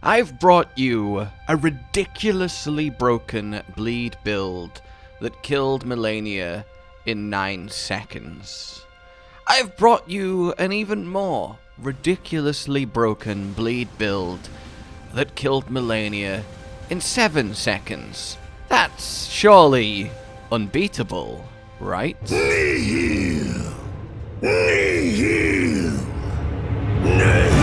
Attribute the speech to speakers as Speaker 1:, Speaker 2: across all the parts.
Speaker 1: I've brought you a ridiculously broken bleed build that killed Malenia in 9 seconds. I've brought you an even more ridiculously broken bleed build that killed Malenia in 7 seconds. That's surely unbeatable, right?
Speaker 2: Nihil! Nihil! Nihil!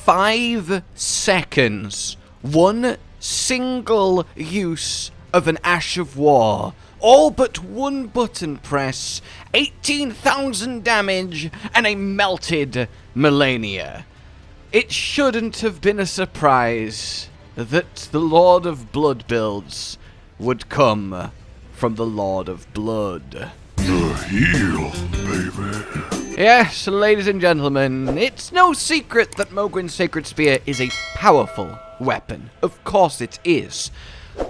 Speaker 1: 5 seconds. One single use of an Ash of War. All but one button press. 18,000 damage and a melted Malenia. It shouldn't have been a surprise that the Lord of Blood builds would come from the Lord of Blood.
Speaker 2: The heal, baby.
Speaker 1: Yes, ladies and gentlemen, it's no secret that Mohgwyn's Sacred Spear is a powerful weapon. Of course it is.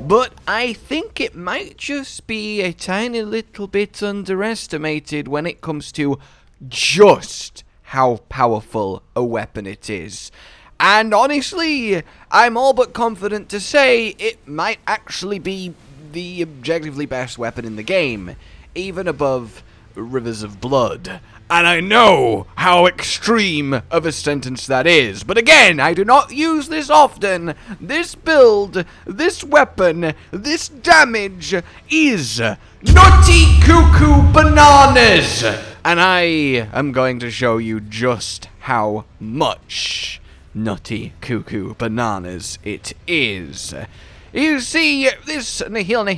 Speaker 1: But I think it might just be a tiny little bit underestimated when it comes to just how powerful a weapon it is. And honestly, I'm all but confident to say it might actually be the objectively best weapon in the game, even above Rivers of Blood. And I know how extreme of a sentence that is. But again, I do not use this often. This build, this weapon, this damage is nutty cuckoo bananas. And I am going to show you just how much nutty cuckoo bananas it is. You see, this Nihil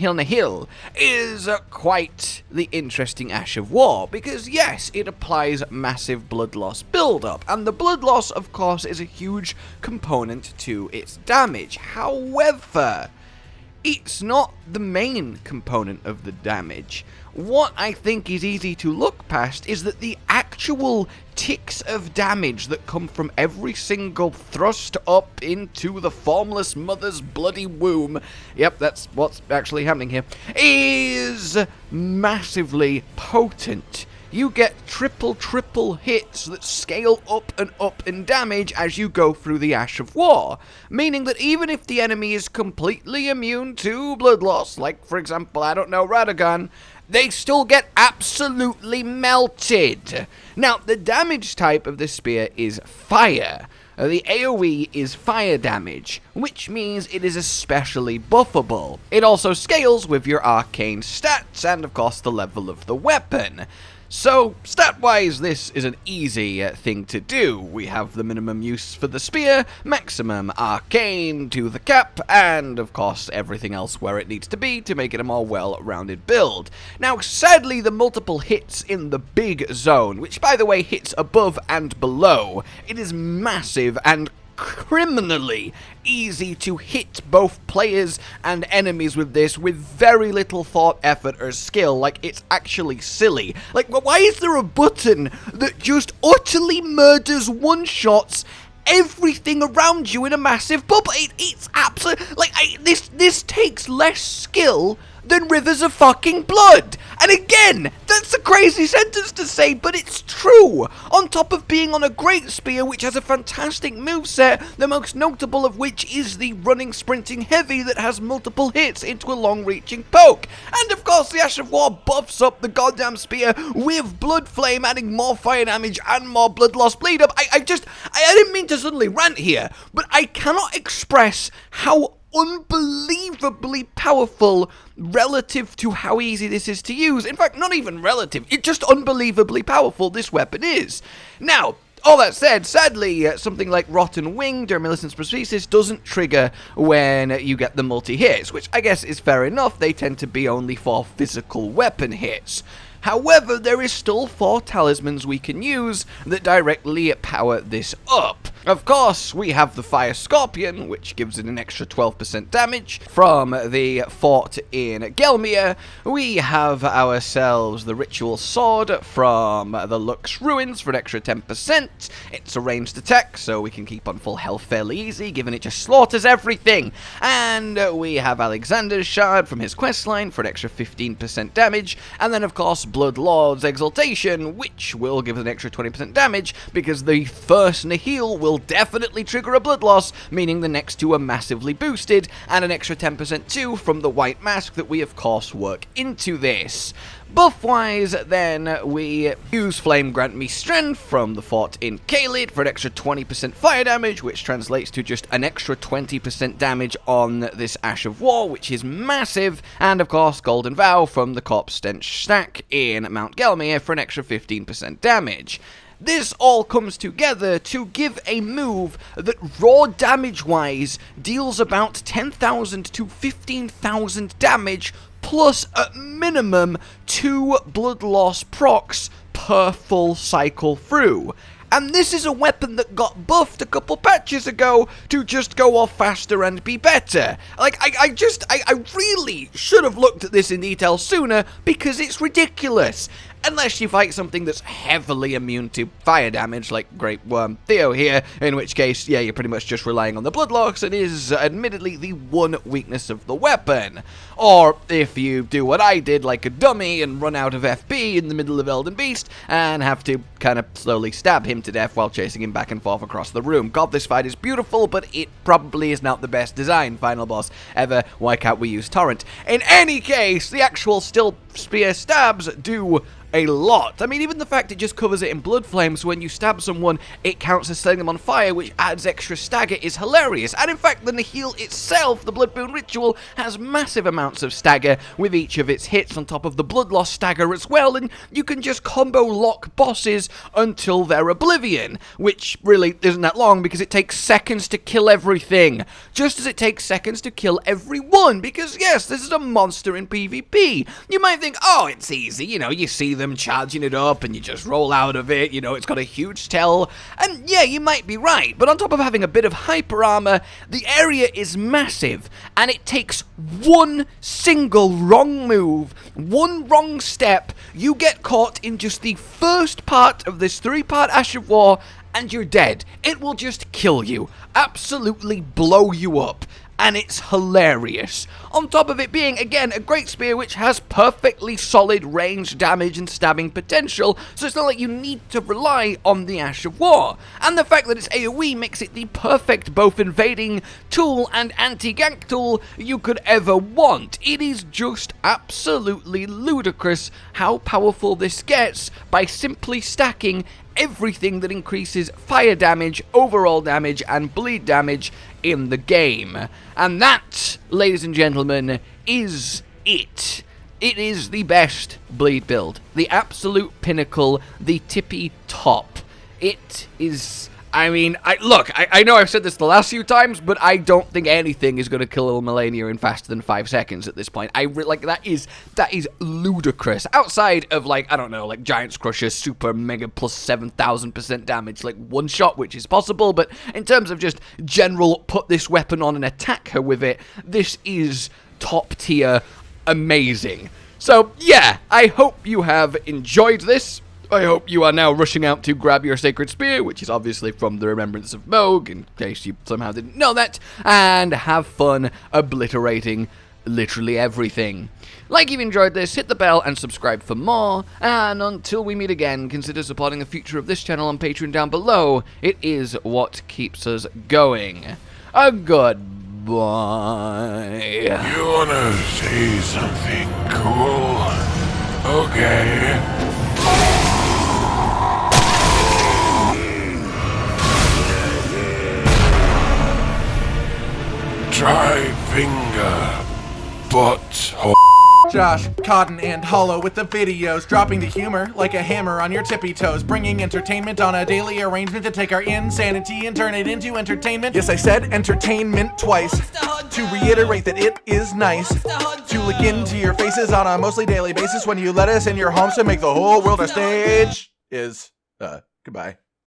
Speaker 1: is quite the interesting Ash of War, because yes, it applies massive blood loss build-up, and the blood loss, of course, is a huge component to its damage. However, it's not the main component of the damage. What I think is easy to look past is that the actual ticks of damage that come from every single thrust up into the formless mother's bloody womb, yep, that's what's actually happening here, is massively potent. You get triple hits that scale up in damage as you go through the Ash of War, meaning that even if the enemy is completely immune to blood loss, like for example, I don't know, Radagon, they still get absolutely melted. Now, the damage type of this spear is fire. The AoE is fire damage, which means it is especially buffable. It also scales with your arcane stats and, of course, the level of the weapon. So, stat-wise, this is an easy thing to do. We have the minimum use for the spear, maximum arcane to the cap, and, of course, everything else where it needs to be to make it a more well-rounded build. Now, sadly, the multiple hits in the big zone, which, by the way, hits above and below, it is massive and criminally easy to hit both players and enemies with this with very little thought, effort, or skill. Like, it's actually silly. Like, why is there a button that just utterly murders one-shots everything around you in a massive bubble? It's absolutely, like, this takes less skill than Rivers of fucking Blood. And again, that's a crazy sentence to say, but it's true. On top of being on a great spear, which has a fantastic moveset, the most notable of which is the running, sprinting heavy that has multiple hits into a long-reaching poke. And of course, the Ash of War buffs up the goddamn spear with Blood Flame, adding more fire damage and more blood loss bleed up. I didn't mean to suddenly rant here, but I cannot express how unbelievably powerful relative to how easy this is to use. In fact, not even relative, it's just unbelievably powerful this weapon is. Now, all that said, sadly, something like Rotten Wing, Dermillicence Prosthesis doesn't trigger when you get the multi-hits, which I guess is fair enough. They tend to be only for physical weapon hits. However, there is still 4 talismans we can use that directly power this up. Of course, we have the Fire Scorpion, which gives it an extra 12% damage from the fort in Gelmir. We have ourselves the Ritual Sword from the Lux Ruins for an extra 10%. It's a ranged attack, so we can keep on full health fairly easy, given it just slaughters everything. And we have Alexander's Shard from his questline for an extra 15% damage. And then, of course, Bloodlord's Exultation, which will give us an extra 20% damage, because the first Nihil will definitely trigger a blood loss, meaning the next 2 are massively boosted, and an extra 10% too from the White Mask that we of course work into this. Buff-wise, then, we use Flame Grant Me Strength from the fort in Caelid for an extra 20% fire damage, which translates to just an extra 20% damage on this Ash of War, which is massive, and of course Golden Vow from the Corpse Stench stack in Mount Gelmir for an extra 15% damage. This all comes together to give a move that raw damage-wise deals about 10,000 to 15,000 damage, plus at minimum 2 blood loss procs per full cycle through. And this is a weapon that got buffed a couple patches ago to just go off faster and be better. Like, I really should have looked at this in detail sooner, because it's ridiculous. Unless you fight something that's heavily immune to fire damage, like Great Worm Theo here, in which case, yeah, you're pretty much just relying on the blood loss, and is admittedly the one weakness of the weapon. Or if you do what I did, like a dummy, and run out of FP in the middle of Elden Beast, and have to kind of slowly stab him to death while chasing him back and forth across the room. God, this fight is beautiful, but it probably is not the best design final boss ever. Why can't we use Torrent? In any case, the actual still spear stabs do a lot. I mean, even the fact it just covers it in blood flames, so when you stab someone, it counts as setting them on fire, which adds extra stagger, is hilarious. And in fact, the Nihil itself, the Blood Boon Ritual, has massive amounts of stagger with each of its hits on top of the blood loss stagger as well, and you can just combo lock bosses until they're oblivion, which really isn't that long because it takes seconds to kill everything, just as it takes seconds to kill everyone, because yes, this is a monster in PvP. You might think, oh, it's easy, you know, you see them charging it up and you just roll out of it, you know, it's got a huge tell, and yeah, you might be right, but on top of having a bit of hyper armor, the area is massive, and it takes one single wrong move, one wrong step, you get caught in just the first part of this 3-part Ash of War, and you're dead. It will just kill you, absolutely blow you up. And it's hilarious. On top of it being, again, a great spear which has perfectly solid range damage and stabbing potential, so it's not like you need to rely on the Ash of War. And the fact that it's AoE makes it the perfect both invading tool and anti-gank tool you could ever want. It is just absolutely ludicrous how powerful this gets by simply stacking everything that increases fire damage, overall damage, and bleed damage in the game. And that, ladies and gentlemen, is it. It is the best bleed build. The absolute pinnacle, the tippy top. It is... I mean, I know I've said this the last few times, but I don't think anything is going to kill Malenia in faster than 5 seconds at this point. That is ludicrous. Outside of, like, I don't know, like Giant's Crusher, super mega plus 7,000% damage, like one shot, which is possible, but in terms of just general put this weapon on and attack her with it, this is top tier amazing. So, yeah, I hope you have enjoyed this. I hope you are now rushing out to grab your Sacred Spear, which is obviously from the Remembrance of Mogh, in case you somehow didn't know that, and have fun obliterating literally everything. Like you've enjoyed this, hit the bell and subscribe for more, and until we meet again, consider supporting the future of this channel on Patreon down below. It is what keeps us going. A goodbye.
Speaker 2: You wanna say something cool? Okay. Try finger, butt,
Speaker 3: Josh, Cotton, and Hollow with the videos, dropping the humor like a hammer on your tippy toes, bringing entertainment on a daily arrangement to take our insanity and turn it into entertainment. Yes, I said entertainment twice, to reiterate that it is nice to look into your faces on a mostly daily basis when you let us in your homes to make the whole world a stage. Goodbye.